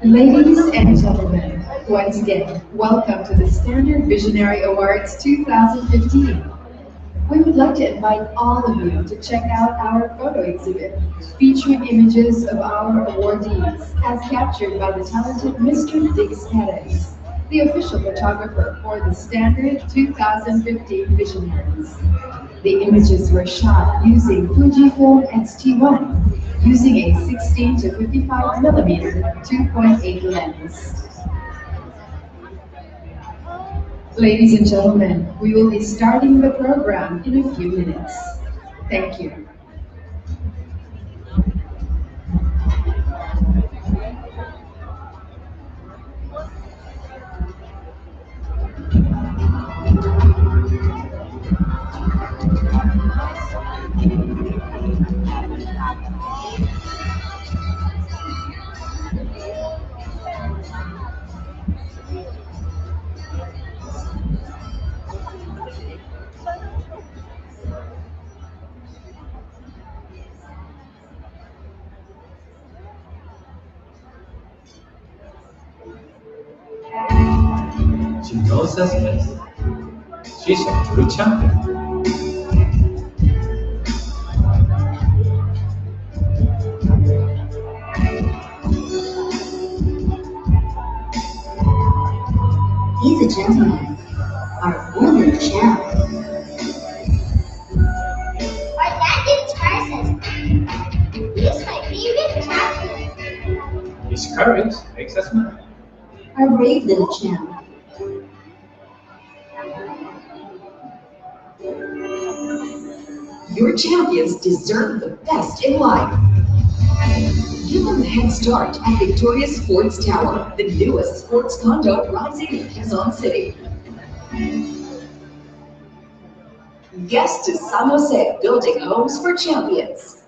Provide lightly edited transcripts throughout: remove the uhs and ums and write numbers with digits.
Ladies and gentlemen, once again, welcome to the Standard Visionary Awards 2015. We would like to invite all of you to check out our photo exhibit featuring images of our awardees as captured by the talented Mr. Dix Perez, the official photographer for the Standard 2015 Visionaries. The images were shot using Fujifilm X-T1 using a 16 to 55 millimeter 2.8 lens. Ladies and gentlemen, we will be starting the program in a few minutes. Thank you. She knows us best. She's a true champion. He's a gentleman, our only champ. Or that is Tarzan. He's my favorite champion. His courage makes us mad. Our brave little champ. Your champions deserve the best in life. Give them a head start at Victoria's Sports Tower, the newest sports condo rising in Quezon City. Guests to San Jose, building homes for champions.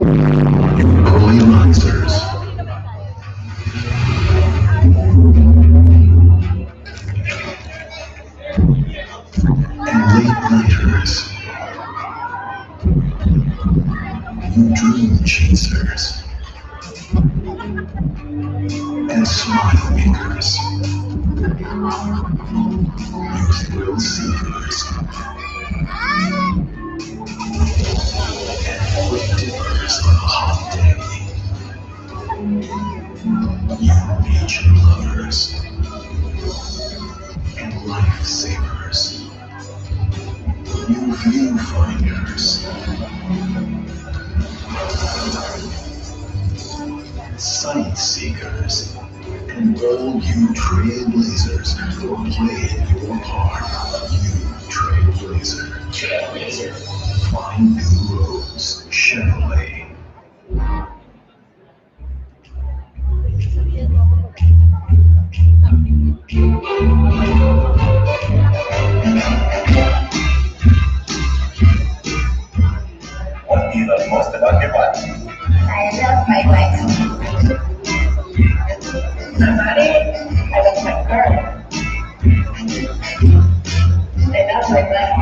Early risers. And late nighters. You dream chasers. And smile makers. You thrill seekers. And quick dippers on a hot day. You nature lovers. And lifesavers. You viewfinders. Sight seekers. And all you trailblazers who are playing your part. You trailblazer. Trailblazer. Find new roads. Chevrolet. What do you love most about your body? I love my wife. My body? I love my girl. I love my body.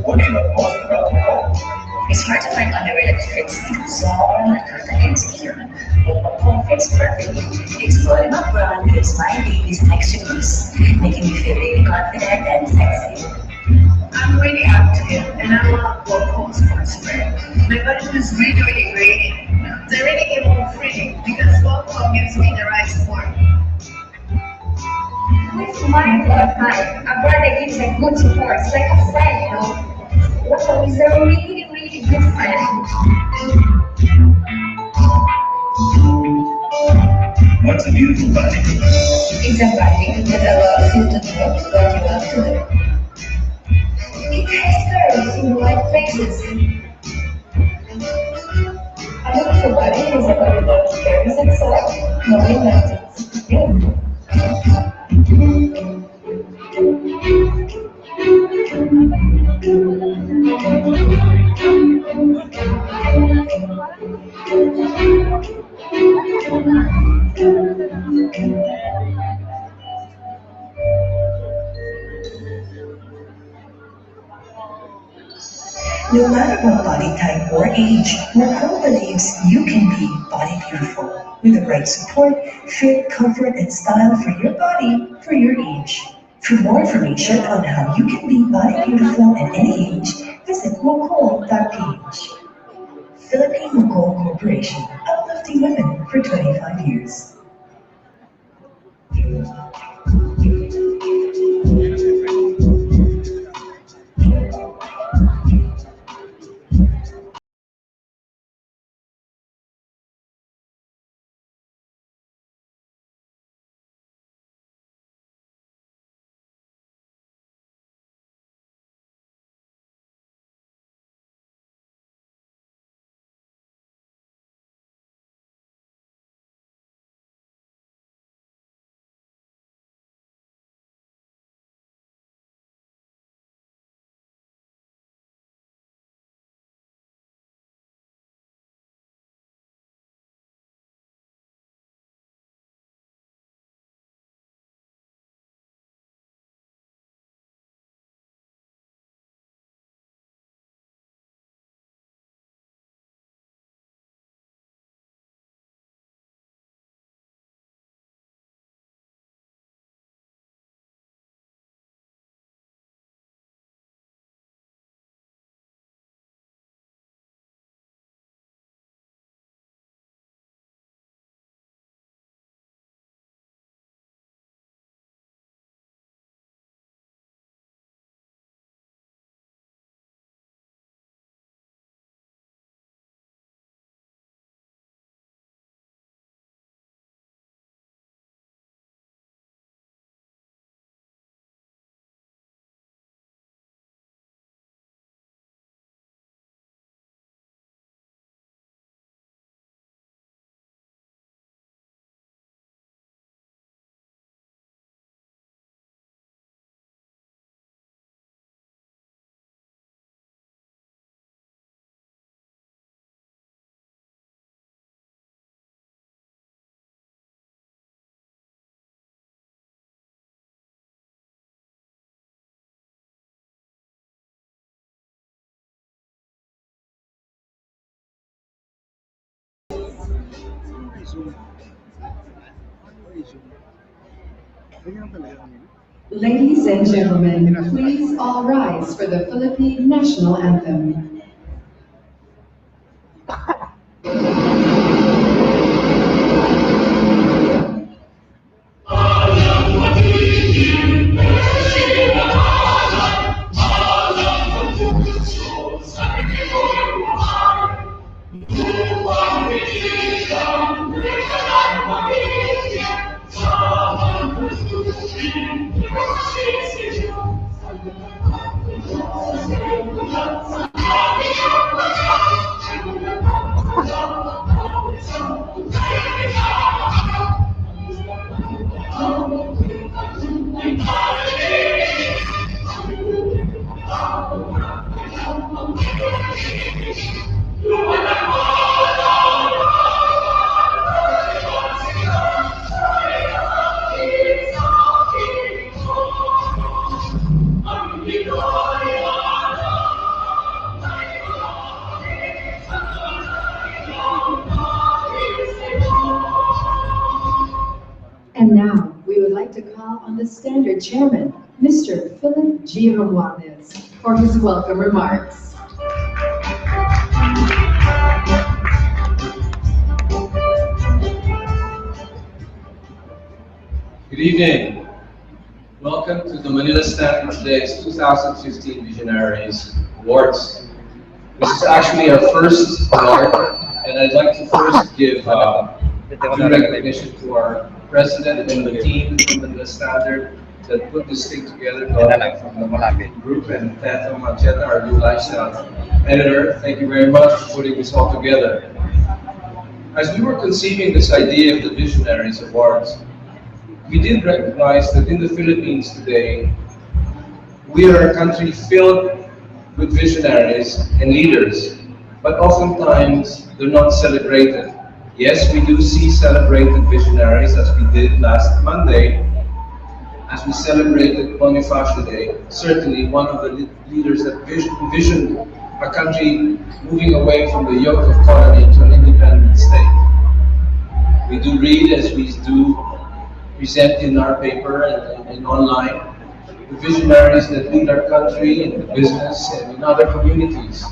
What do you love most about your home? It's hard to find underwear that fits small and hurt and insecure. But the home fits perfectly. Exploring my brand gives my babies an extra boost, making me feel really confident and sexy. I'm really active and I love local sportswear. My budget is really great. They're really able free because local gives me the right support. With my time, a brand that gives a good support. It's like a friend, you know. Local is a really good friend. What's a beautiful body? It's a body that allows you to do what you love to do. It has curves in the right places. A beautiful body is a body that carries itself, knowing that it's beautiful. No matter what body type or age, Nicole believes you can be body beautiful with the right support, fit, comfort, and style for your body, for your age. For more information on how you can be body beautiful at any age, visit Mocol.ph. Philippine Mocol Corporation, uplifting women for 25 years. Ladies and gentlemen, please all rise for the Philippine National Anthem. And now, we would like to call on the Standard Chairman, Mr. Philip G. Romualdez, for his welcome remarks. Good evening. Welcome to the Manila Standard Today's 2015 Visionaries Awards. This is actually our first award, and I'd like to first give due recognition to our president and the team from Manila Standard that put this thing together, from the group, and Tato Mancheta, our new lifestyle editor. Thank you very much for putting this all together. As we were conceiving this idea of the Visionaries Awards, we did recognize that in the Philippines today, we are a country filled with visionaries and leaders, but oftentimes they're not celebrated. Yes, we do see celebrated visionaries, as we did last Monday, as we celebrated Bonifacio Day. Certainly one of the leaders that visioned a country moving away from the yoke of colony to an independent state. We do read, as we do present in our paper and online, the visionaries that lead our country in the business and in other communities.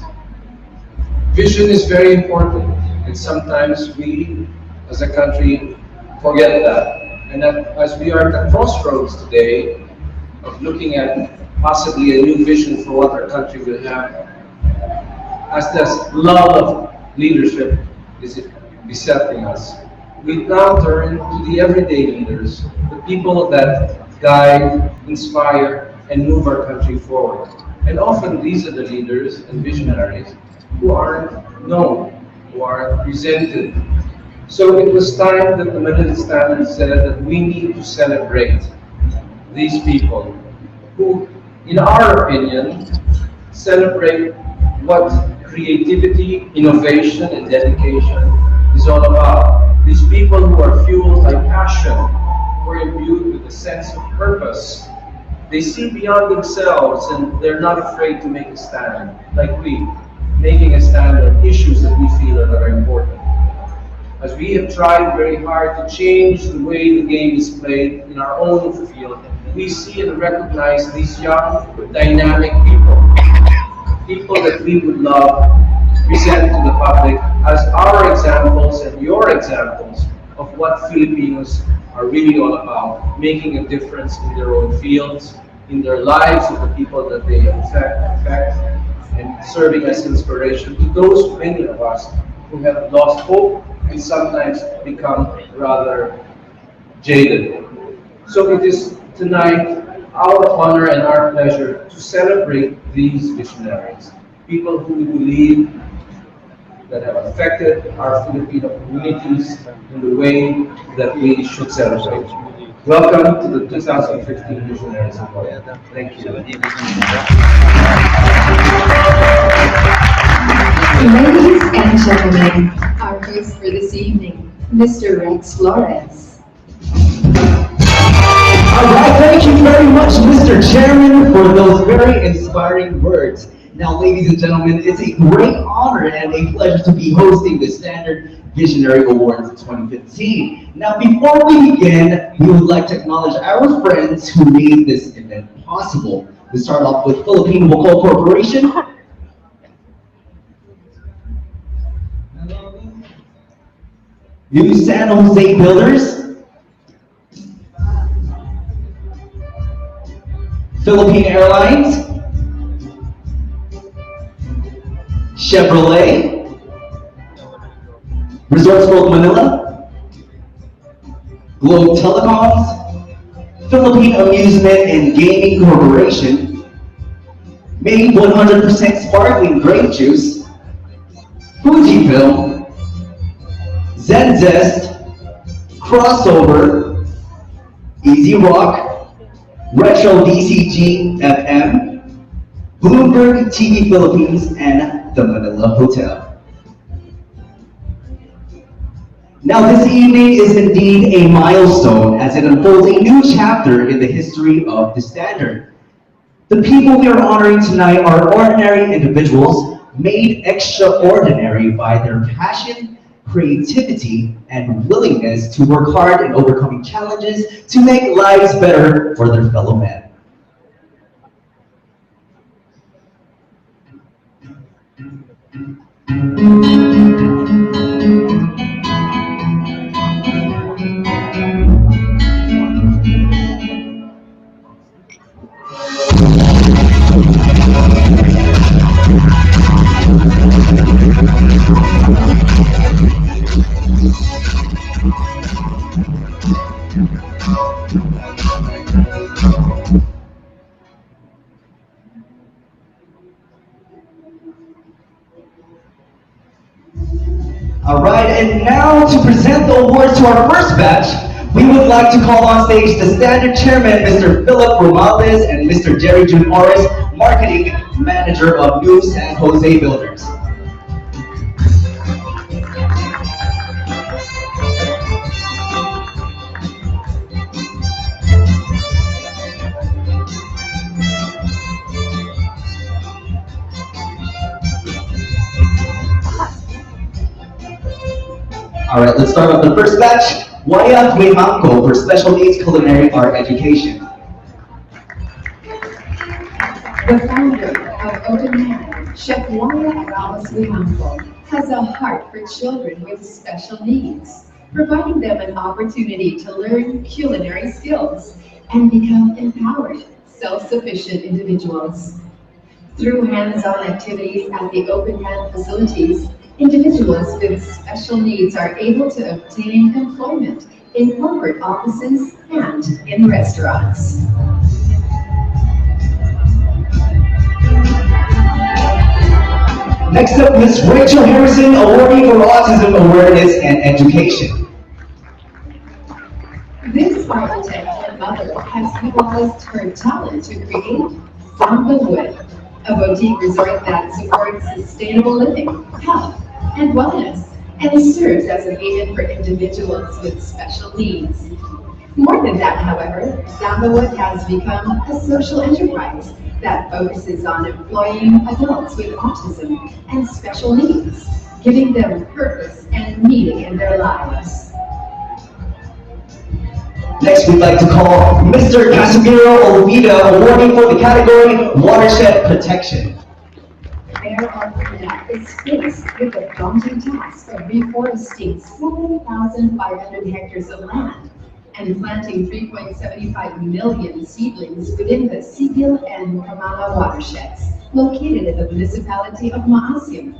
Vision is very important, and sometimes we, as a country, forget that. And that as we are at the crossroads today of looking at possibly a new vision for what our country will have, as this love of leadership is besetting us, we now turn to the everyday leaders, the people that guide, inspire, and move our country forward. And often these are the leaders and visionaries who aren't known, who aren't presented. So it was time that the Manila Standard said that we need to celebrate these people who, in our opinion, celebrate what creativity, innovation, and dedication is all about. These people who are fueled by passion, who are imbued with a sense of purpose. They see beyond themselves and they're not afraid to make a stand, like we, making a stand on issues that we feel that are important. As we have tried very hard to change the way the game is played in our own field, we see and recognize these young, dynamic people that we would love to present to the public as our examples and your examples of what Filipinos are really all about, making a difference in their own fields, in their lives, with the people that they affect, and serving as inspiration to those many of us who have lost hope and sometimes become rather jaded. So it is tonight our honor and our pleasure to celebrate these visionaries, people who we believe that have affected our Filipino communities in the way that we should celebrate. Welcome to the 2015 Visionaries Award. Thank you. Ladies and gentlemen, our host for this evening, Mr. Rex Flores. All right, thank you very much, Mr. Chairman, for those very inspiring words. Now, ladies and gentlemen, it's a great honor and a pleasure to be hosting the Standard Visionary Awards 2015. Now, before we begin, we would like to acknowledge our friends who made this event possible. We start off with Philippine Vocal Corporation, New San Jose Builders, Philippine Airlines, Chevrolet, Resorts World Manila, Globe Telecoms, Philippine Amusement and Gaming Corporation, Made 100% Sparkling Grape Juice, Fujifilm, Zen Zest, Crossover, Easy Rock, Retro DCG FM, Bloomberg TV Philippines, and the Manila Hotel. Now, this evening is indeed a milestone as it unfolds a new chapter in the history of the Standard. The people we are honoring tonight are ordinary individuals made extraordinary by their passion, creativity, and willingness to work hard in overcoming challenges to make lives better for their fellow men. All right, and now to present the awards to our first batch, we would like to call on stage the Standard Chairman, Mr. Philip Romaldez, and Mr. Jerry Jun Orris, Marketing Manager of New San Jose Builders. Alright, let's start with the first batch. Waya Tuemangko for Special Needs Culinary Art Education. The founder of Open Hand, Chef Waya Tuemangko, has a heart for children with special needs, providing them an opportunity to learn culinary skills and become empowered, self-sufficient individuals. Through hands-on activities at the Open Hand facilities, individuals with special needs are able to obtain employment in corporate offices and in restaurants. Next up, Miss Rachel Harrison, awardee for Autism Awareness and Education. This architect and mother has utilized her talent to create Sandalwood, a boutique resort that supports sustainable living, health, and wellness, and serves as a haven for individuals with special needs. More than that, however, Sandalwood has become a social enterprise that focuses on employing adults with autism and special needs, giving them purpose and meaning in their lives. Next, we'd like to call Mr. Casimiro Olvida, awardee for the category Watershed Protection. Mayor Arpanet is faced with the daunting task of reforesting 7,500 hectares of land and planting 3.75 million seedlings within the Sigil and Kamala watersheds, located in the municipality of Maasim,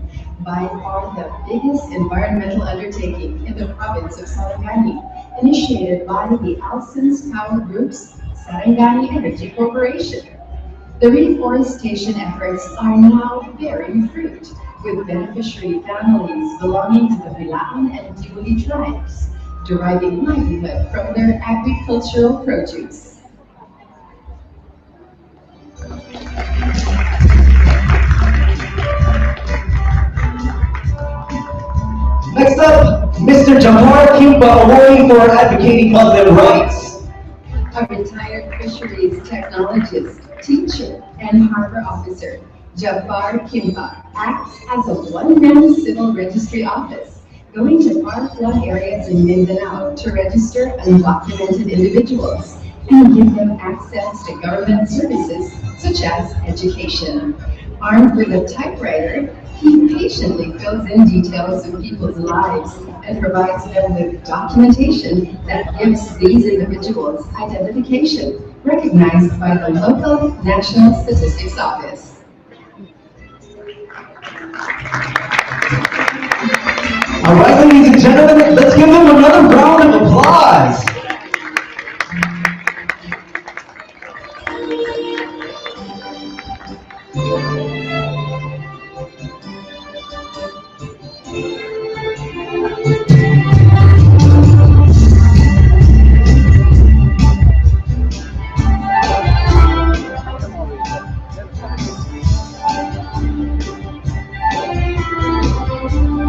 by far the biggest environmental undertaking in the province of Sarangani, initiated by the Alsons Power Group's Sarangani Energy Corporation. The reforestation efforts are now bearing fruit, with beneficiary families belonging to the Bilaan and Tibuli tribes, deriving livelihood from their agricultural produce. Next up, Mr. Jamar Kimba, awardee for advocating Muslim rights. A retired fisheries technologist, teacher, and harbor officer, Jafar Kimba acts as a one-man civil registry office, going to far-flung areas in Mindanao to register undocumented individuals and give them access to government services such as education. Armed with a typewriter, he patiently fills in details of people's lives and provides them with documentation that gives these individuals identification recognized by the local National Statistics Office. All right, ladies and gentlemen, let's give them another round of applause.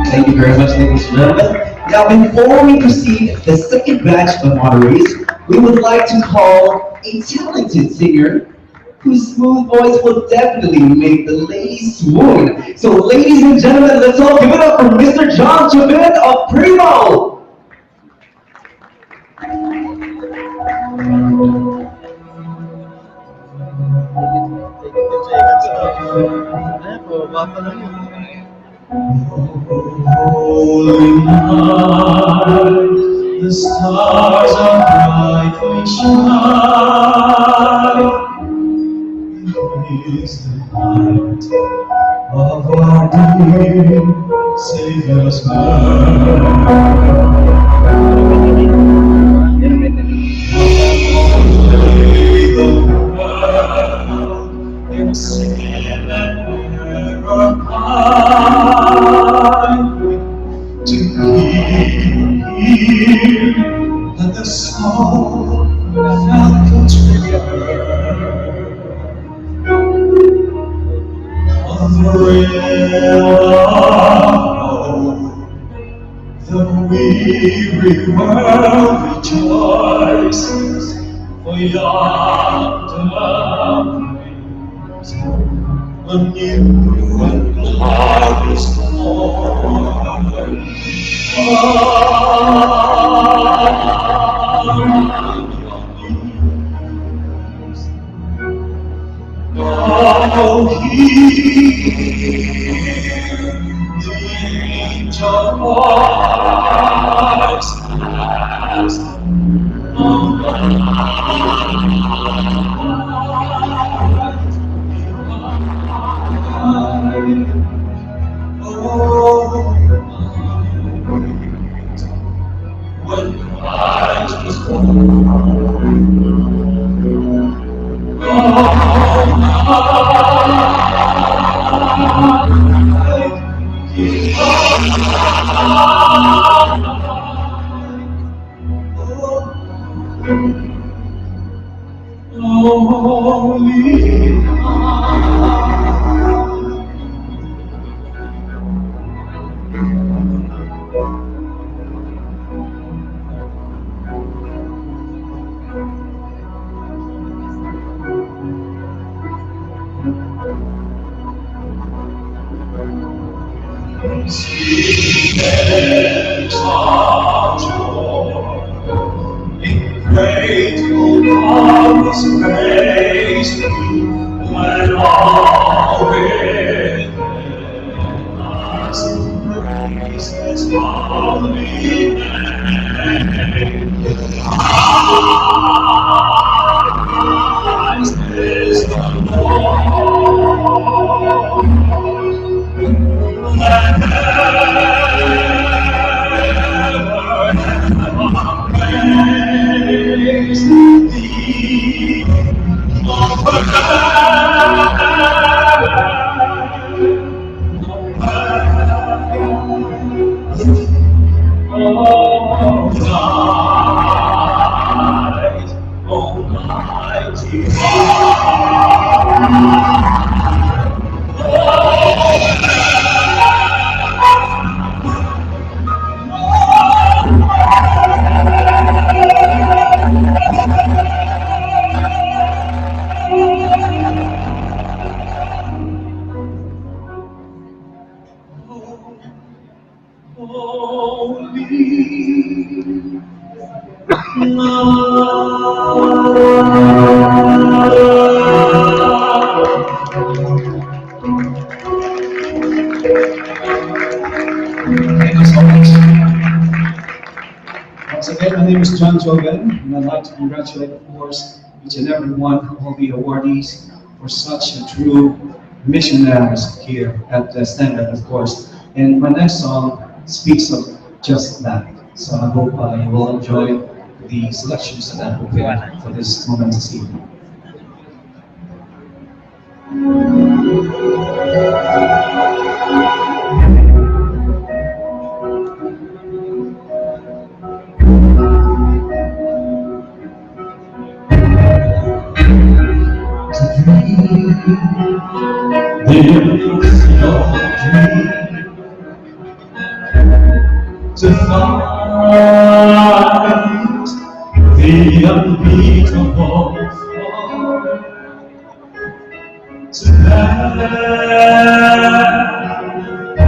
Thank you very much, ladies and gentlemen. Now, before we proceed the second batch of honorees, we would like to call a talented singer whose smooth voice will definitely make the ladies swoon. So, ladies and gentlemen, let's all give it up for Mr. John Chavin of Primo. Holy night, the stars are brightly shine. It is the night of our dear Savior's birth. May the world in sin and error pine to hear that the song falcons on the rail the weary world rejoices, for yonder brings a new and glorious morn. Oh, hear the angel voice as when Christ was grateful promise praise when all within us praises holy name. Christ is the Lord. And praise thee, Almighty Thank you so much. Once again, my name is John Jogan, and I'd like to congratulate, of course, each and every one of all the awardees for such a true missionaries here at the Standard, of course. And my next song speaks of just that. So I hope you will enjoy the selections that I prepared for this momentous evening. To find the unbeatable, to land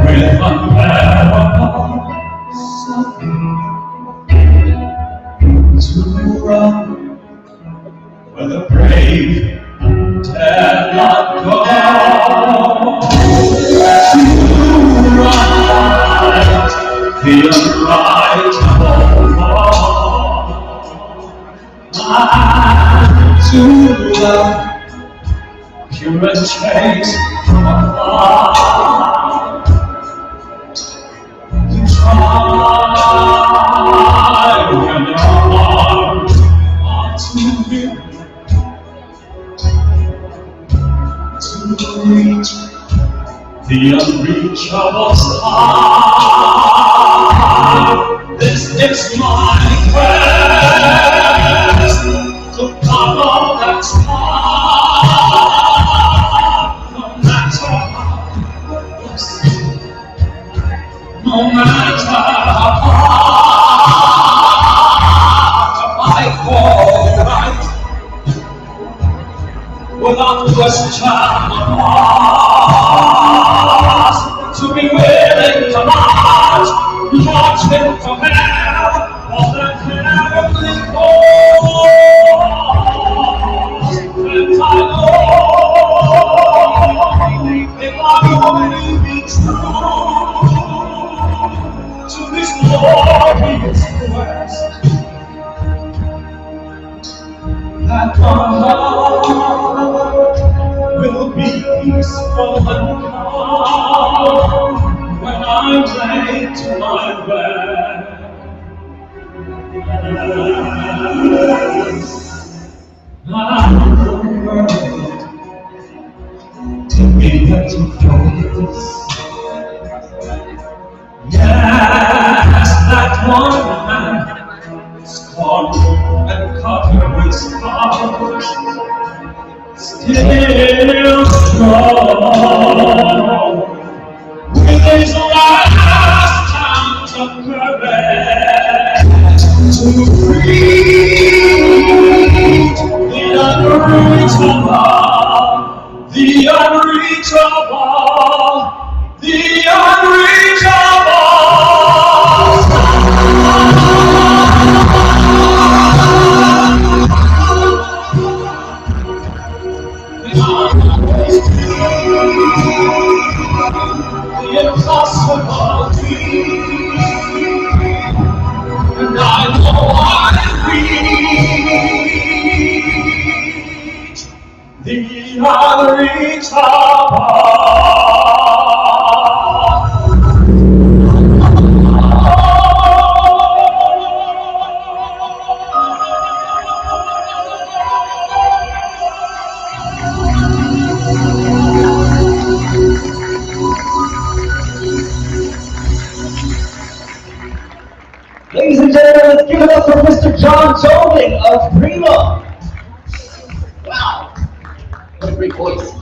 with unbearable suffering, to run where the brave dare not go, to right the unrightable, to love pure and chaste from afar, to try when our arms are too weak to reach the unreachable star. This is my quest to follow that star, no matter how close, no matter how hard, to fight for right without question, to be willing to march watching from hell on the heavenly coast. And I know if I only be true to this glorious quest, that my heart will be peaceful and calm when I'm laid to my bed. I'm the world to be better place. Yes, that one man scorned and covered with scars, still strong, with his last chance of courage to reach the unreachable, the unreachable, the unreachable. The impossible dream, and I know I reach the Ladies and gentlemen, let's give it up for Mr. John Tobin of Prima. Wow, what a great voice.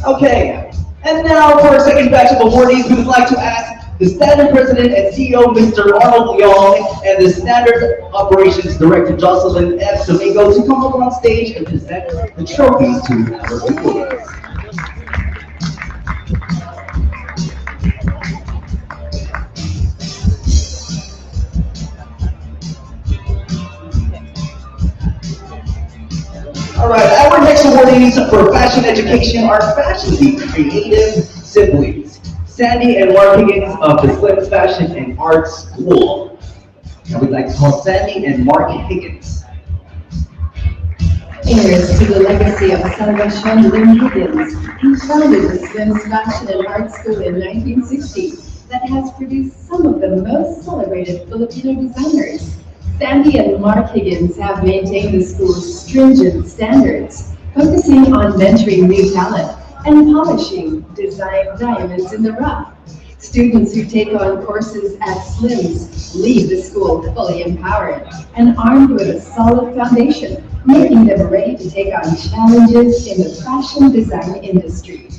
Okay, and now for our second batch of awardees, we would like to ask the Standard President and CEO, Mr. Arnold Leong, and the Standard Operations Director, Jocelyn F. Domingo, to come up on stage and present the trophies to our awardees. All right, our next awardees for fashion education are Fashion Week creative siblings, Sandy and Mark Higgins of the Slim Fashion and Art School. And we'd like to call Sandy and Mark Higgins. Heirs to the legacy of Salvation Lynn Higgins, who founded the Slim's Fashion and Art School in 1960 that has produced some of the most celebrated Filipino designers. Sandy and Mark Higgins have maintained the school's stringent standards, focusing on mentoring new talent and polishing design diamonds in the rough. Students who take on courses at Slim's leave the school fully empowered and armed with a solid foundation, making them ready to take on challenges in the fashion design industry.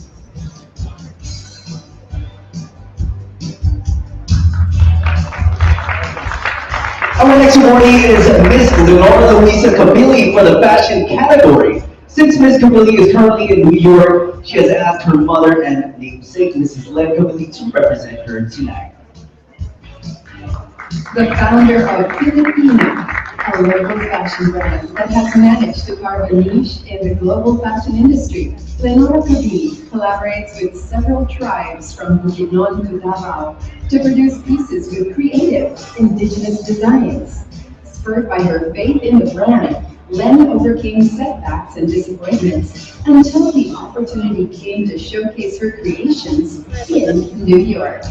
Our next awardee is Miss Leonora Luisa Cabili for the fashion category. Since Miss Cabili is currently in New York, she has asked her mother and namesake, Mrs. Len Cabili, to represent her tonight. The founder of Filipino, a local fashion brand that has managed to carve a niche in the global fashion industry, Leonora Cabili collaborates with several tribes from Bukidnon to Davao to produce pieces with creative, indigenous designs. Spurred by her faith in the brand, Len overcame setbacks and disappointments until the opportunity came to showcase her creations in New York.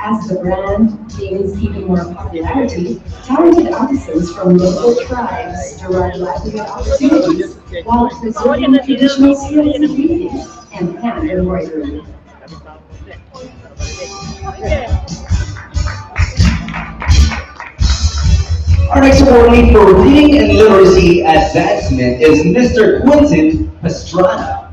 As the brand gains even more popularity, talented artisans from local tribes derive livelihood opportunities while preserving traditional skills in weaving and hand embroidery. Our next awardee for reading and literacy advancement is Mr. Quentin Pastrana.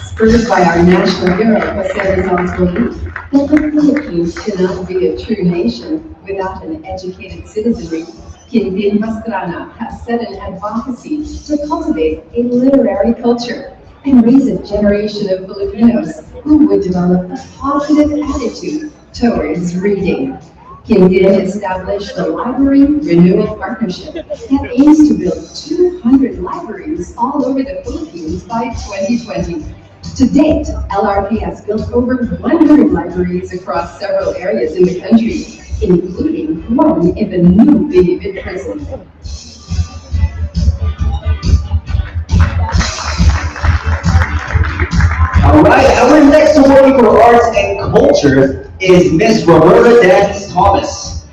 Spurred by our national hero, Jose Rizal's belief that the Philippines cannot be a true nation without an educated citizenry, Quentin Pastrana has set an advocacy to cultivate a literary culture. and raise a generation of Filipinos who would develop a positive attitude towards reading. Kim Din established the Library Renewal Partnership that aims to build 200 libraries all over the Philippines by 2020. To date, LRP has built over 100 libraries across several areas in the country, including one in the new Bilibid prison. All right, our next awardee for arts and culture is Miss Roberta Dance Thomas.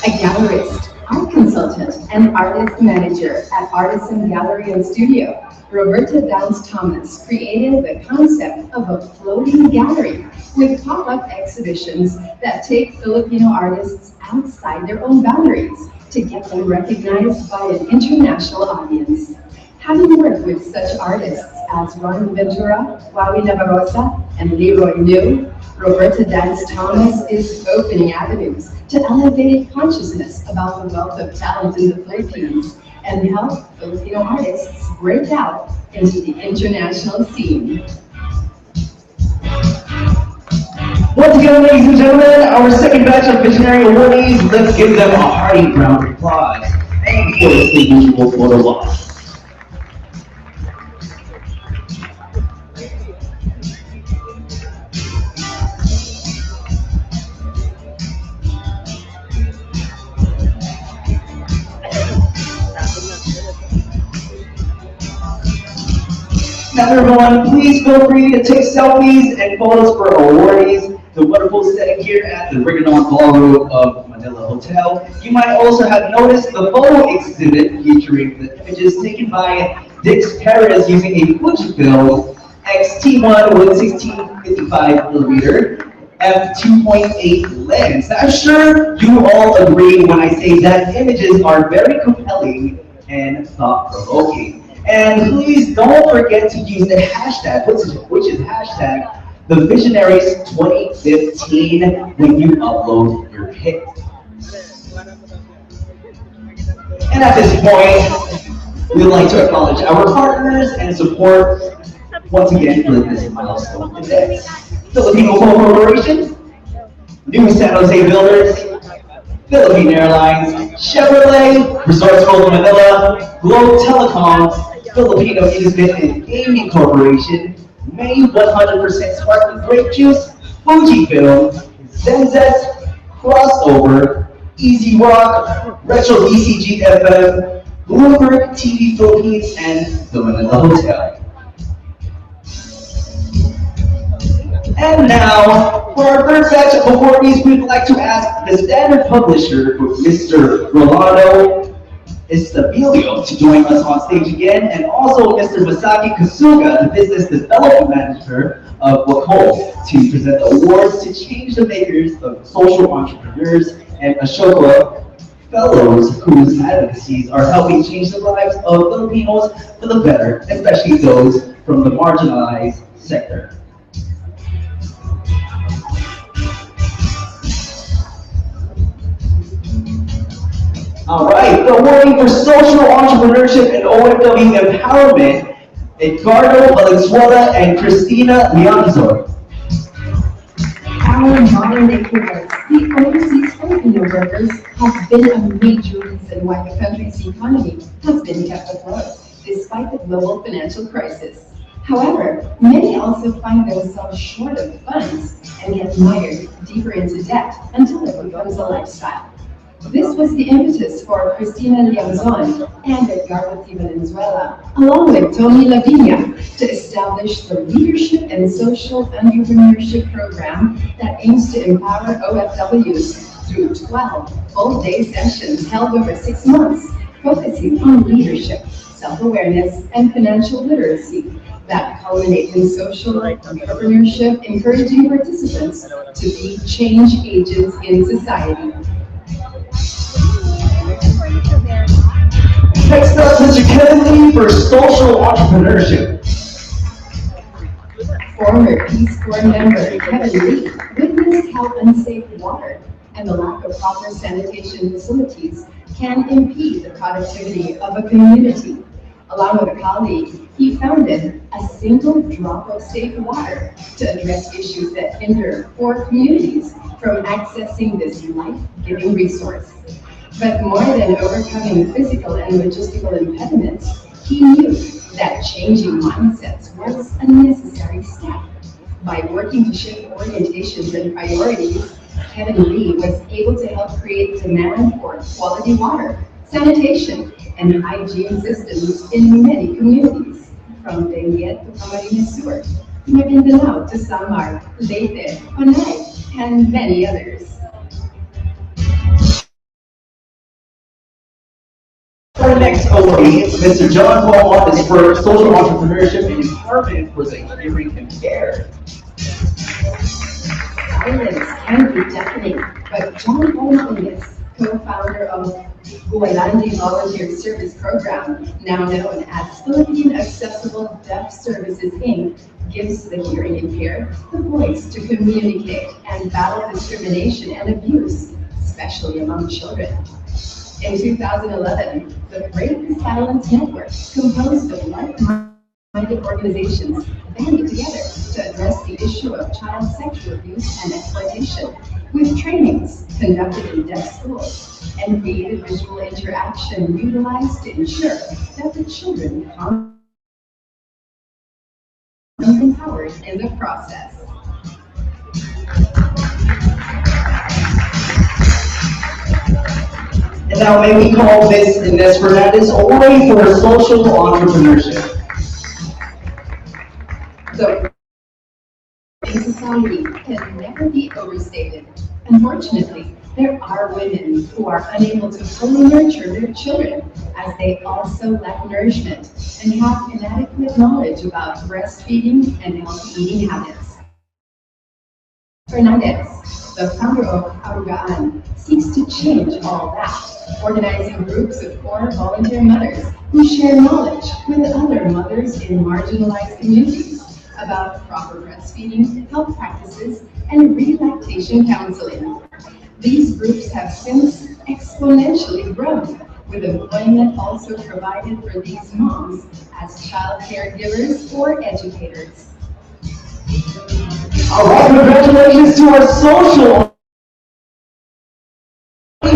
A gallerist, art consultant, and artist manager at Artisan Gallery and Studio, Roberta Downs Thomas created the concept of a floating gallery with pop-up exhibitions that take Filipino artists outside their own boundaries to get them recognized by an international audience. Having worked with such artists as Ron Ventura, Wawi Navarroza, and Leroy New, Roberta Dance Thomas is opening avenues to elevate consciousness about the wealth of talent in the Philippines and help Filipino artists break out into the international scene. Once again, ladies and gentlemen, our second batch of visionary awardees, let's give them a hearty round of applause. And before the state usual photo op. Now everyone, please feel free to take selfies and photos for awardees. The wonderful setting here at the Riganon Ballroom of Manila Hotel. You might also have noticed the photo exhibit featuring the images taken by Dix Perez using a Fujifilm X-T1 with 1655mm f2.8 lens. Now, I'm sure you all agree when I say that images are very compelling and thought-provoking. And please don't forget to use the hashtag, which is hashtag the Visionaries 2015 when you upload your pic. And at this point, we'd like to acknowledge our partners and support once again for this milestone today. Filipino Corporation, New San Jose Builders, Philippine Airlines, Chevrolet, Resorts World Manila, Globe Telecom, Filipino Amusement and Gaming Corporation, May 100% Sparkling Grape Juice, Fujifilm, Zenzet, Crossover, Easy Rock, Retro ECG FM, Bloomberg TV Philippines, and the Manila Hotel. And now, for our third batch of awardees, we'd like to ask the Standard Publisher, Mr. Rolando Estabilio, to join us on stage again, and also Mr. Masaki Kasuga, the Business Development Manager of Wacol, to present the awards to change the makers of social entrepreneurs and Ashoka Fellows whose advocacies are helping change the lives of Filipinos for the better, especially those from the marginalized sector. All right, the awarding for social entrepreneurship and OFW empowerment, Edgardo Valenzuela and Cristina Lianzor. Our modern equivalents, the overseas Filipino workers, have been a major reason why the country's economy has been kept afloat, despite the global financial crisis. However, many also find themselves short of funds and get mired deeper into debt until it becomes a lifestyle. This was the impetus for Cristina Lianzon and Edgardo Valenzuela, along with Tony Lavinia, to establish the Leadership and Social Entrepreneurship Program that aims to empower OFWs through 12 full-day sessions held over 6 months, focusing on leadership, self-awareness, and financial literacy that culminate in social entrepreneurship, encouraging participants to be change agents in society. Next up, Mr. Kevin Lee for social entrepreneurship. Former Peace Corps member Kevin Lee witnessed how unsafe water and the lack of proper sanitation facilities can impede the productivity of a community. Along with a colleague, he founded a single drop of safe water to address issues that hinder poor communities from accessing this life-giving resource. But more than overcoming physical and logistical impediments, he knew that changing mindsets was a necessary step. By working to shift orientations and priorities, Kevin Lee was able to help create demand for quality water, sanitation, and hygiene systems in many communities, from Benguet to Camarines Sur, Maguindanao to Samar, Leyte, Panay, and many others. Our next awardee, Mr. John Paul, is for social entrepreneurship and empowerment for the hearing impaired. Silence can be deafening, but John Paul, co-founder of Gualandi Volunteer Service Program, now known as Philippine Accessible Deaf Services, Inc., gives the hearing impaired the voice to communicate and battle discrimination and abuse, especially among children. In 2011, the Break the Silence Network, composed of like-minded organizations, banded together to address the issue of child sexual abuse and exploitation, with trainings conducted in deaf schools and creative visual interaction utilized to ensure that the children become empowered in the process. And now may we call Ms. Inez Fernandez away for social entrepreneurship. The in society can never be overstated. Unfortunately, there are women who are unable to fully nurture their children as they also lack nourishment and have inadequate knowledge about breastfeeding and healthy eating habits. Fernandez, the founder of Arugaan, seeks to change all that, organizing groups of 4 volunteer mothers who share knowledge with other mothers in marginalized communities about proper breastfeeding, health practices, and relactation counseling. These groups have since exponentially grown, with employment also provided for these moms as child caregivers or educators. All right, congratulations to our social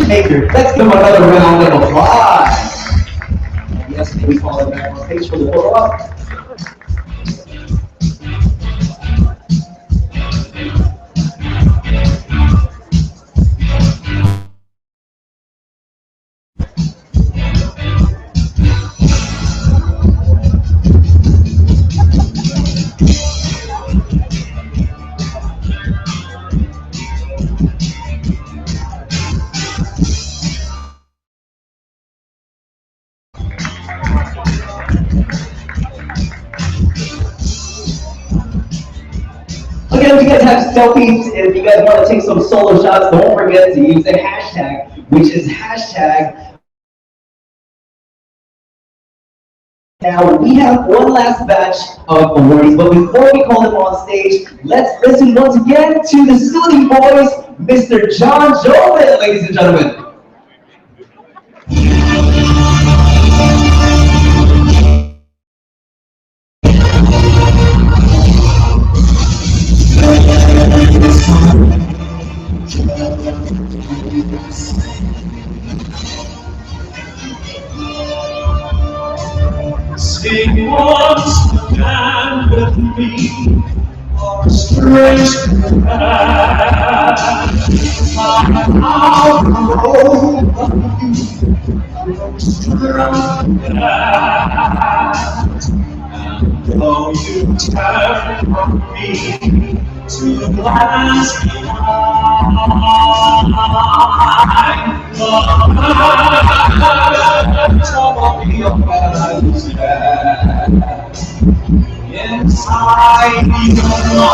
maker. Let's give them another round of applause. Yes, may we call it back on stage for the photo op. Again, if you guys have selfies, if you guys want to take some solo shots, don't forget to use the hashtag, which is hashtag. Now, we have one last batch of awardees, but before we call them on stage, let's listen once again to the Silly Boys, Mr. John Joven, ladies and gentlemen. Sing once again with me, our strange path. I'm out alone, and though you turn from me to the last trouble your hands inside your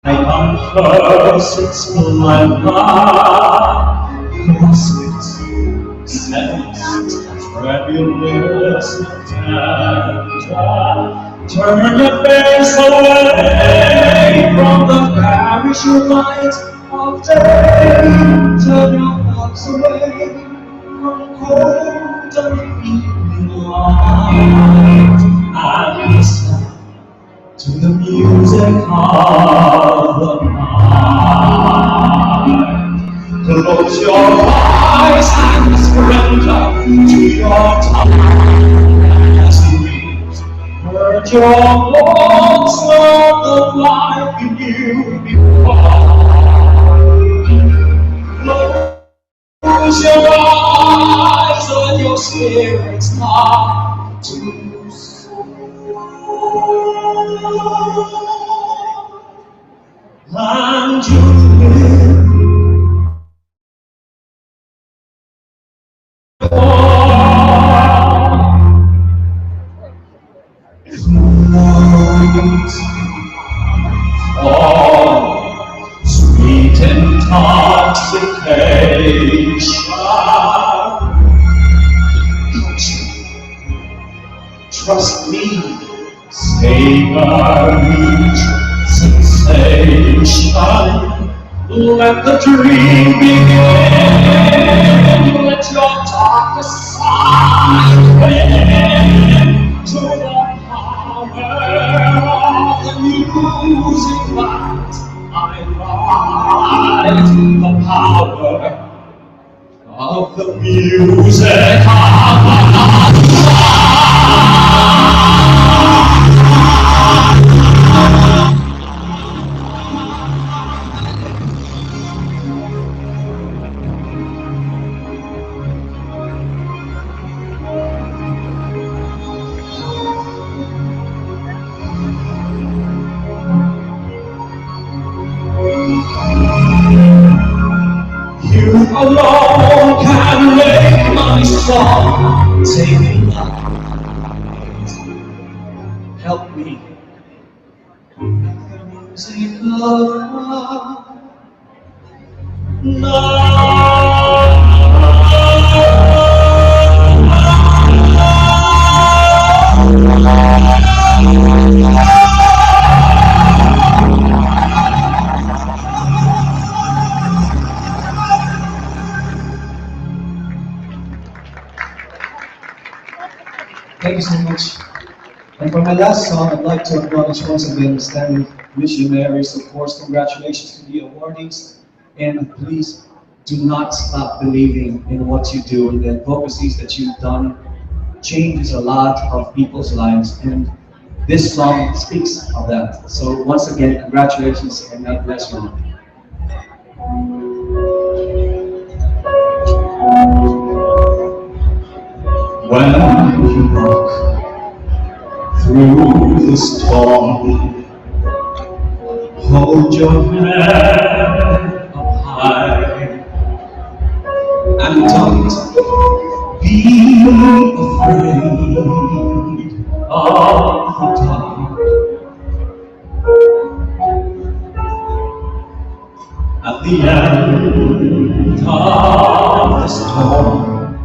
I come first, it's my love, yes, it's sensed tremulous tender. Turn your face away from the garish light of day. Turn your thoughts away from cold and evening light, and listen to the music of the night. Close your eyes and surrender to your time as you read. Purge your thoughts of the life in you before. Close your eyes and your spirit start to soar. And you live sweet intoxication. Trust me, savor each sensation. Let the dream begin. Let your darkest side win to the power of the music that I write. The power of the music of you alone can make my song take flight. Help me make the music of Thank you so much. And for my last song, I'd like to acknowledge once again the Standard Missionaries. Of course, congratulations to the awardees. And please do not stop believing in what you do. The advocacies that you've done changes a lot of people's lives. And this song speaks of that. So once again, congratulations and God bless you. when you walk through the storm, hold your head up high and don't be afraid of the dark. At the end of the storm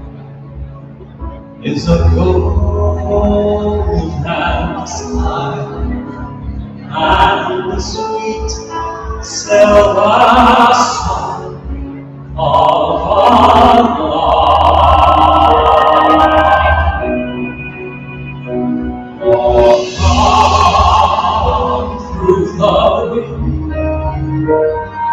is a golden sky and the sweet silver song of our love. Walk on through the wind,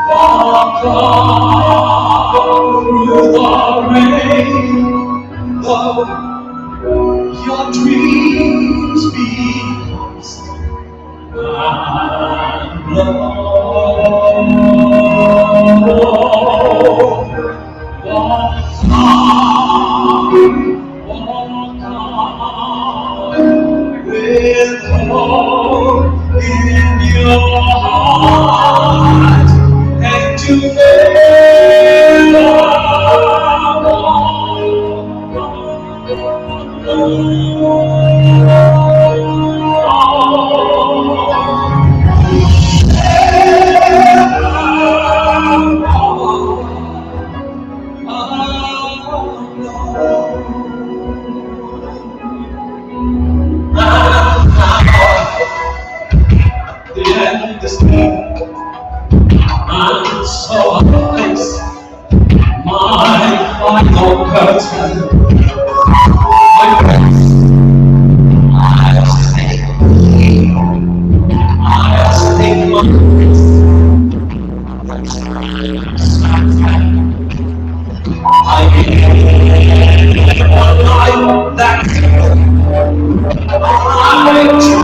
walk on through the rain, though your dreams be lost and alone. Walk on with hope in your heart, and to never The end of this day, and so I face my final curtain. I face, I stay my I gave one life that much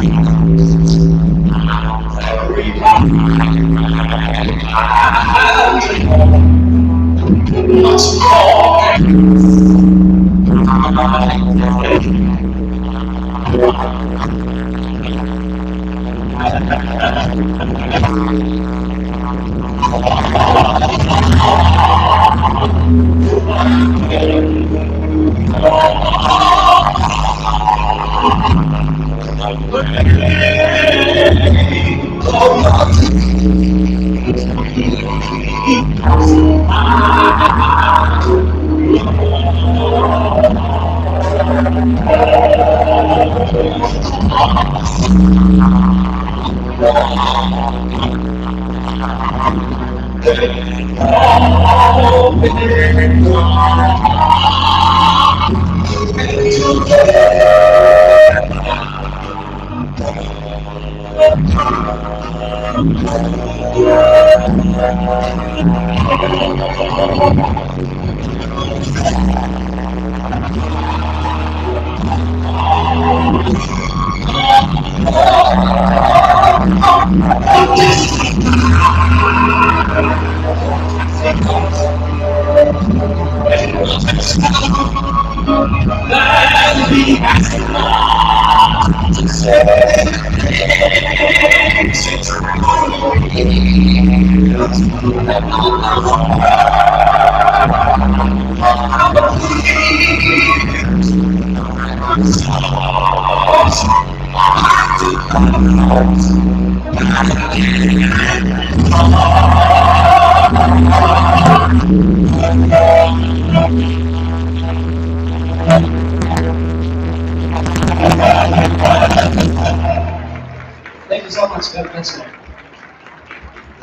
Thank you so much, God bless you.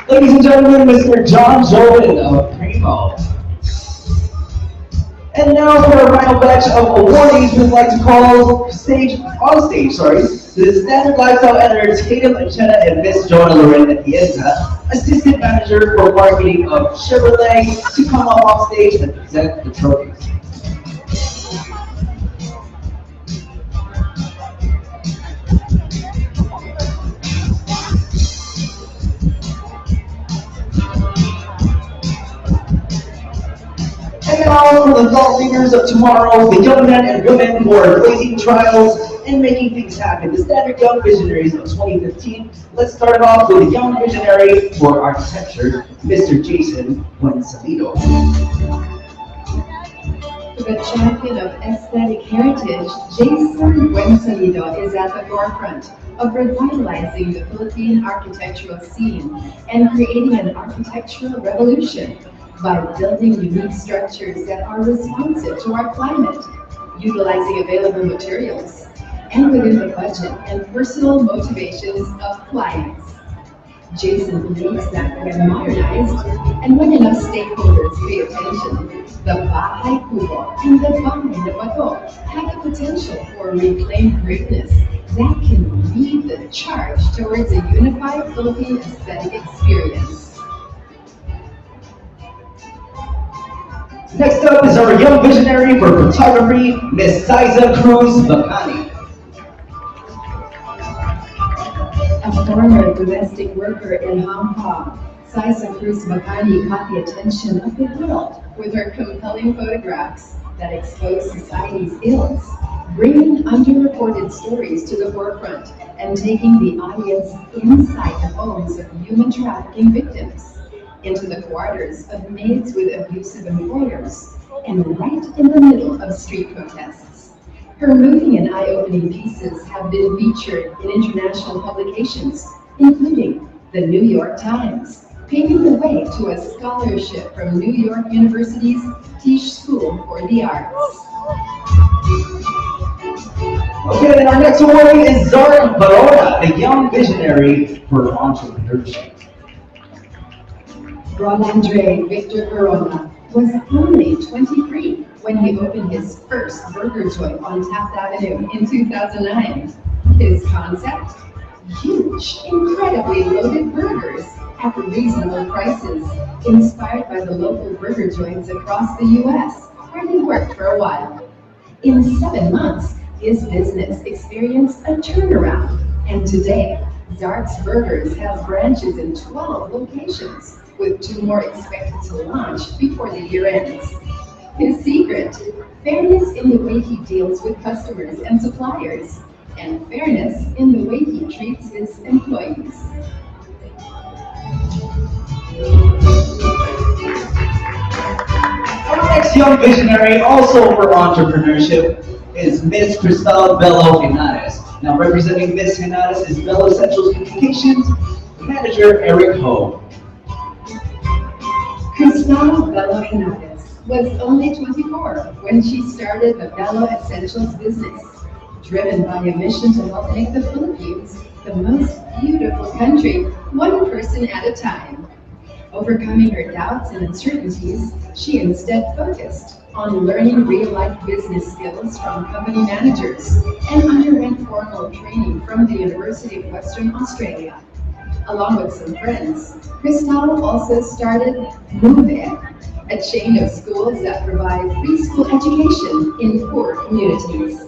Ladies and gentlemen, Mr. John Joven of Primo. And now for our final batch of awardees, we'd like to call on stage, the Standard Lifestyle Entertainment Lieutenant and Miss Joanna Loren Atienza, Assistant Manager for Marketing of Chevrolet, to come up off stage and present the trophies. And now for the thought leaders of tomorrow, the young men and women who are facing trials and making things happen, the Standard Young Visionaries of 2015. Let's start off with a young visionary for architecture, Mr. Jason Buensalido. The champion of aesthetic heritage, Jason Buensalido is at the forefront of revitalizing the Philippine architectural scene and creating an architectural revolution by building unique structures that are responsive to our climate, utilizing available materials, and within the budget and personal motivations of clients. Jason believes that when modernized and when enough stakeholders pay attention, the Bahay Kubo and the Bahay na Bato have the potential for reclaimed greatness that can lead the charge towards a unified Philippine aesthetic experience. Next up is our young visionary for photography, Miss Siza Cruz Bacani. A former domestic worker in Hong Kong, Siza Cruz Bacani caught the attention of the world with her compelling photographs that expose society's ills, bringing underreported stories to the forefront and taking the audience inside the homes of human trafficking victims, into the quarters of maids with abusive employers, and right in the middle of street protests. Her moving and eye-opening pieces have been featured in international publications, including the New York Times, paving the way to a scholarship from New York University's Tisch School for the Arts. Okay, and our next awardee is Zara Barona, the young visionary for entrepreneurship. Andre Victor Verona was only 23 when he opened his first burger joint on Taft Avenue in 2009. His concept? Huge, incredibly loaded burgers at reasonable prices, inspired by the local burger joints across the U.S., where he worked for a while. In 7 months, his business experienced a turnaround, and today, Zart's Burgers has branches in 12 locations, with 2 more expected to launch before the year ends. His secret? Fairness in the way he deals with customers and suppliers, and fairness in the way he treats his employees. Our next young visionary, also for entrepreneurship, is Miss Cristal Bello Henares. Now representing Miss Henares is Bello Central's Communications Manager Eric Ho. Cristal Bello Henares was only 24 when she started the Bello Essentials business, driven by a mission to help make the Philippines the most beautiful country, one person at a time. Overcoming her doubts and uncertainties, she instead focused on learning real-life business skills from company managers and underwent formal training from the University of Western Australia. Along with some friends, Cristal also started MoveEd, a chain of schools that provide preschool education in poor communities.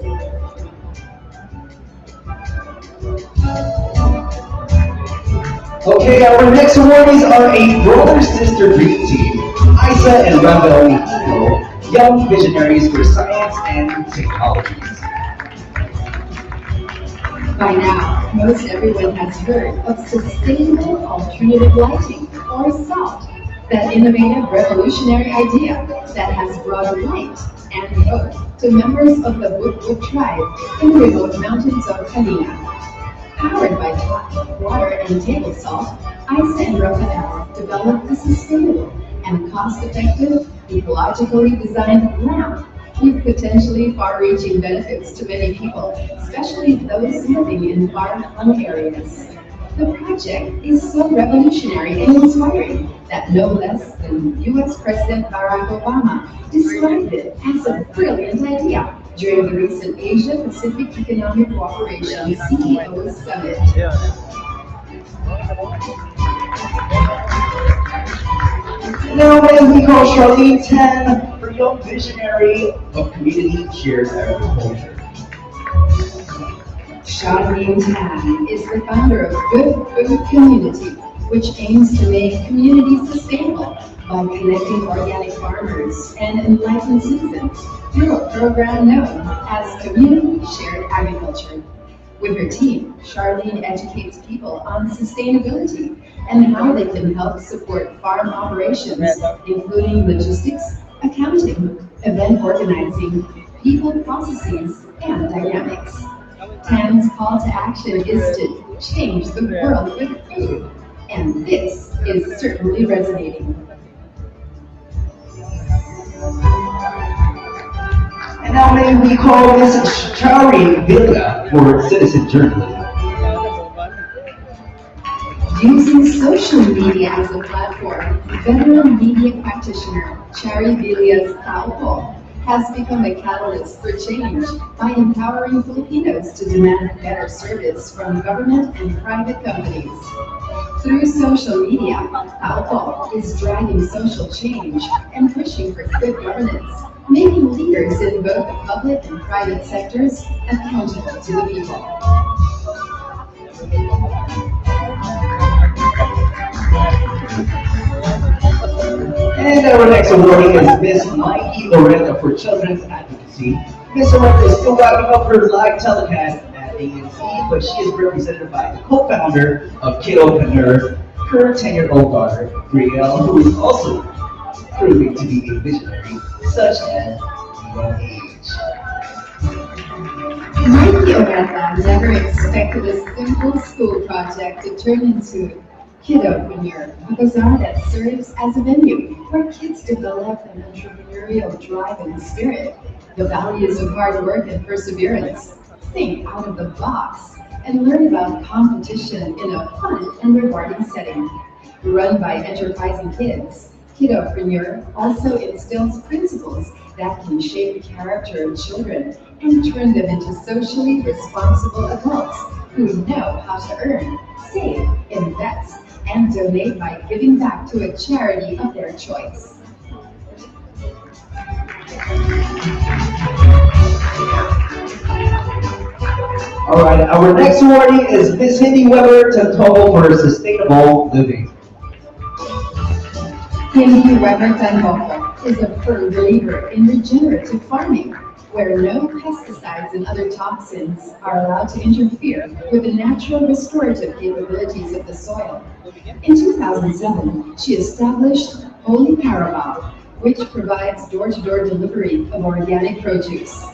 Okay, our next awardees are a brother-sister dream team, Isa and Rafael Mejino, young visionaries for science and technologies. By now, most everyone has heard of sustainable alternative lighting, or SALT, that innovative revolutionary idea that has brought light and hope to members of the Bukbuk tribe in the remote mountains of Kanina. Powered by tap water and table salt, Isa and Rafael developed a sustainable and cost-effective, ecologically designed lamp with potentially far-reaching benefits to many people, especially those living in far-flung areas. The project is so revolutionary and inspiring that no less than U.S. President Barack Obama described it as a brilliant idea during the recent Asia-Pacific Economic Cooperation CEO Summit. Now may we call Charlene Tan for young visionary of community shared agriculture. Charlene Tan is the founder of Good Food Community, which aims to make communities sustainable by connecting organic farmers and enlightened citizens through a program known as Community Shared Agriculture. With her team, Charlene educates people on sustainability and how they can help support farm operations, including logistics, accounting, event organizing, people processes, and dynamics. Tan's call to action is to change the world with food, and this is certainly resonating. And now may we call Ms. Shari Villa for citizen journalism. Using social media as a platform, veteran media practitioner Chari Villas Taupo has become a catalyst for change by empowering Filipinos to demand better service from government and private companies. Through social media, Taupo is driving social change and pushing for good governance, making leaders in both the public and private sectors accountable to the people. And our next awardee is Miss Mikey Loretta for Children's Advocacy. Miss Loretta is still wrapping up her live telecast at ANC, but she is represented by the co-founder of Kidopreneur, her 10-year-old daughter, Brielle, who is also proving to be a visionary, such as young age. Mikey Oretta never expected a simple school project to turn into Kidopreneur, a bazaar that serves as a venue where kids develop an entrepreneurial drive and spirit. the values of hard work and perseverance. Think out of the box and learn about competition in a fun and rewarding setting. Run by enterprising kids, Kidopreneur also instills principles that can shape the character of children and turn them into socially responsible adults who know how to earn, save, invest, and donate by giving back to a charity of their choice. All right, our next awardee is Miss Cindy Weber Tantomo for Sustainable Living. Cindy Weber Tanhofa is a firm believer in regenerative farming, where no pesticides and other toxins are allowed to interfere with the natural restorative capabilities of the soil. In 2007, she established Holy Carabao, which provides door-to-door delivery of organic produce.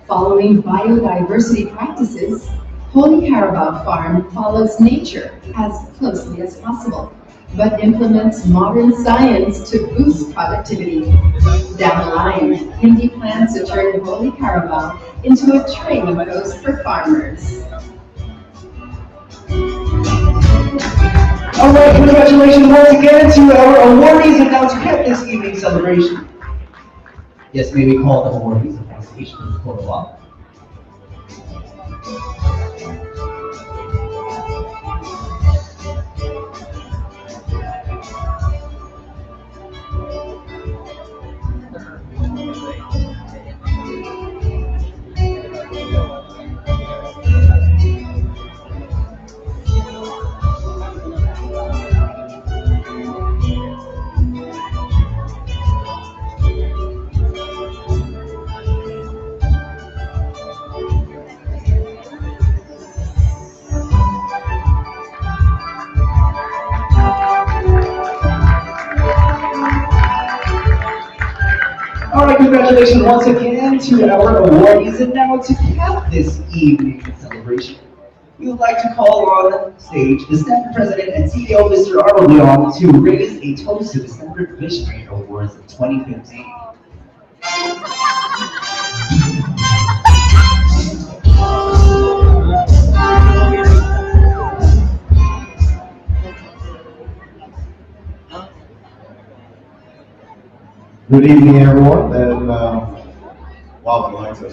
Following biodiversity practices, Holy Carabao Farm follows nature as closely as possible, but implements modern science to boost productivity. Down the line, Hindi plans to turn Holy Carabao into a training post for farmers. All right, congratulations once again to our awardees and now to cap this evening's celebration. Yes, may we call the awardees of the station for the photo op. All right, congratulations once again to our awardees, and now to cap this evening's celebration, we would like to call on stage the Standard President and CEO, Mr. Arnold Leon, to raise a toast to the Standard Visionary Awards of 2015. Good evening, everyone, and wow, the lights are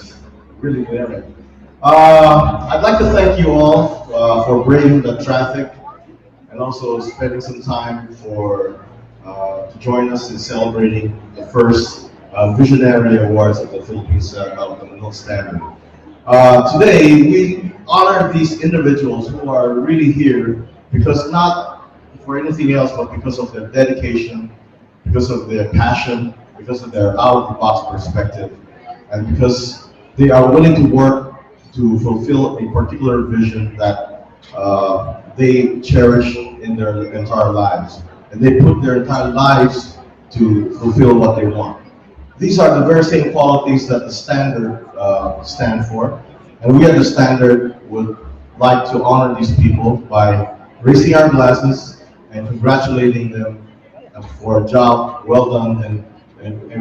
really glaring. I'd like to thank you all for braving the traffic and also spending some time to join us in celebrating the first Visionary Awards of the Philippines of the Manila Standard. Today, we honor these individuals who are really here because not for anything else, but because of their dedication, because of their passion, because of their out-of-the-box perspective, and because they are willing to work to fulfill a particular vision that they cherish in their entire lives. And they put their entire lives to fulfill what they want. These are the very same qualities that the Standard stand for. And we at the Standard would like to honor these people by raising our glasses and congratulating them for a job well done and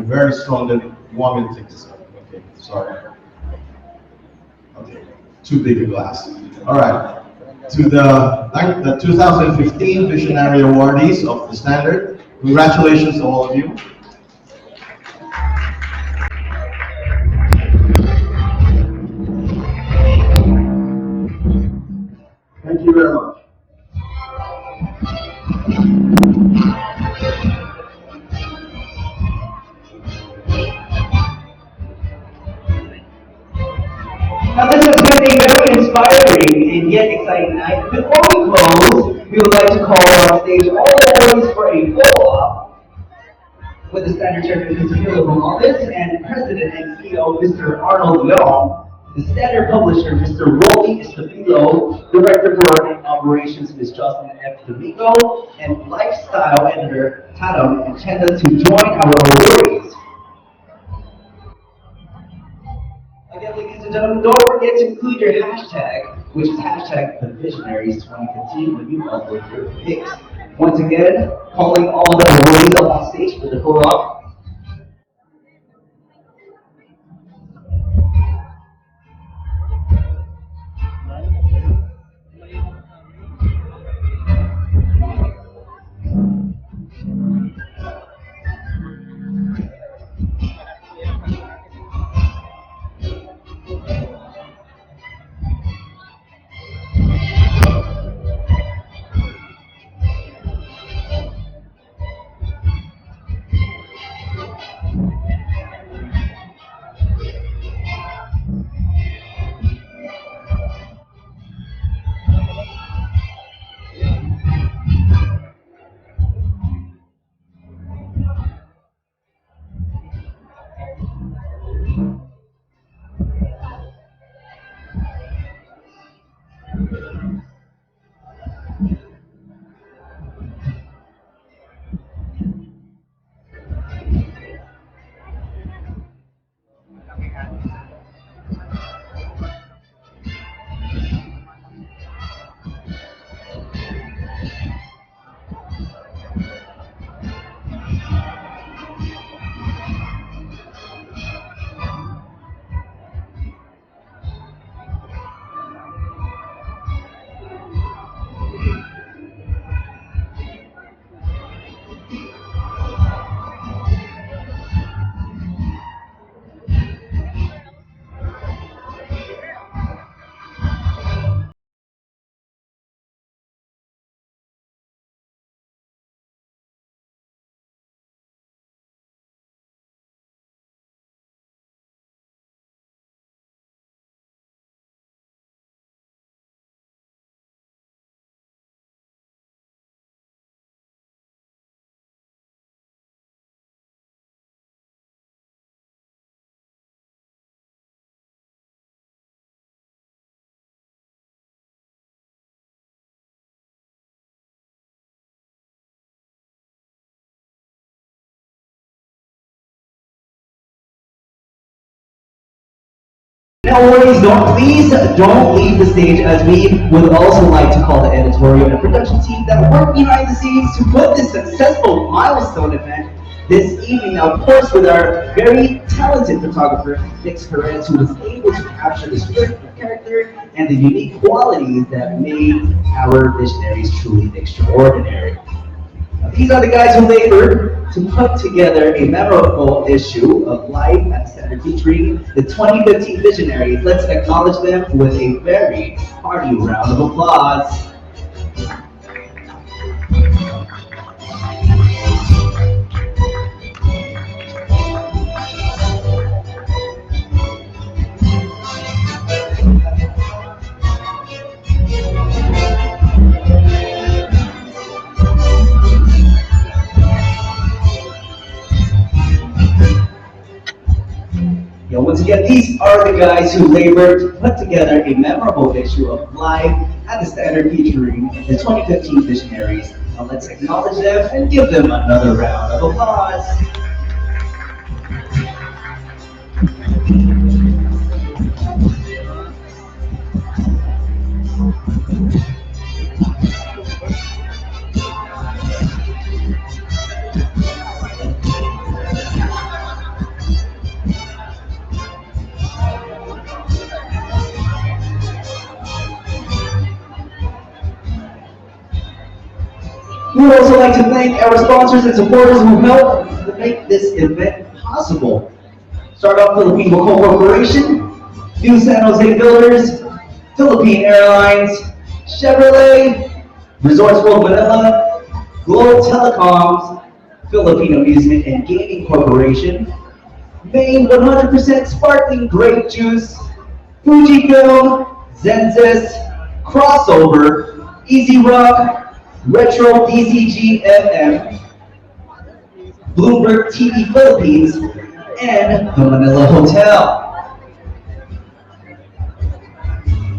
very strong. That you want me to take this up? Okay, sorry. Okay, too big a glass. All right. To the 2015 Visionary Awardees of the Standard, congratulations to all of you. Thank you very much. Now this has been a very inspiring and yet exciting night. Before we close, we would like to call on stage all the awardees for a follow-up with the Standard Chairman, Mr. Philip Romualdez, and President and CEO, Mr. Arnold Leon, the Standard Publisher, Mr. Rolly Estefilo, Director for Operations, Ms. Jocelyn F. Domingo, and Lifestyle Editor, Tatum and Chenda, to join our awardees. Again, ladies and gentlemen, don't forget to include your hashtag, which is hashtag TheVisionaries2015 when you upload your pics. Once again, calling all the awardees up on stage for the photo op. Now, awardees, don't leave the stage, as we would also like to call the editorial and production team that worked behind the scenes to put this successful milestone event this evening. Now, of course, with our very talented photographer, Nick Perez, who was able to capture the spirit of character and the unique qualities that made our visionaries truly extraordinary. These are the guys who labored to put together a memorable issue of Live at the Center featuring the 2015 Visionaries. Let's acknowledge them with a very hearty round of applause. Once again, these are the guys who labored to put together a memorable issue of Live at the Standard featuring the 2015 Visionaries. Now let's acknowledge them and give them another round of applause. We would also like to thank our sponsors and supporters who helped to make this event possible. Start off Philippine Coal Corporation, New San Jose Builders, Philippine Airlines, Chevrolet, Resorts World Manila, Globe Telecoms, Philippine Amusement and Gaming Corporation, Maine 100% Sparkling Grape Juice, Fujifilm, Zensis, Crossover, Easy Rock, Retro DCG FM, Bloomberg TV Philippines, and the Manila Hotel.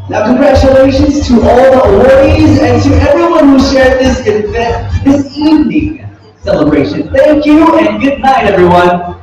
Now, congratulations to all the awardees and to everyone who shared this event, this evening celebration. Thank you and good night, everyone.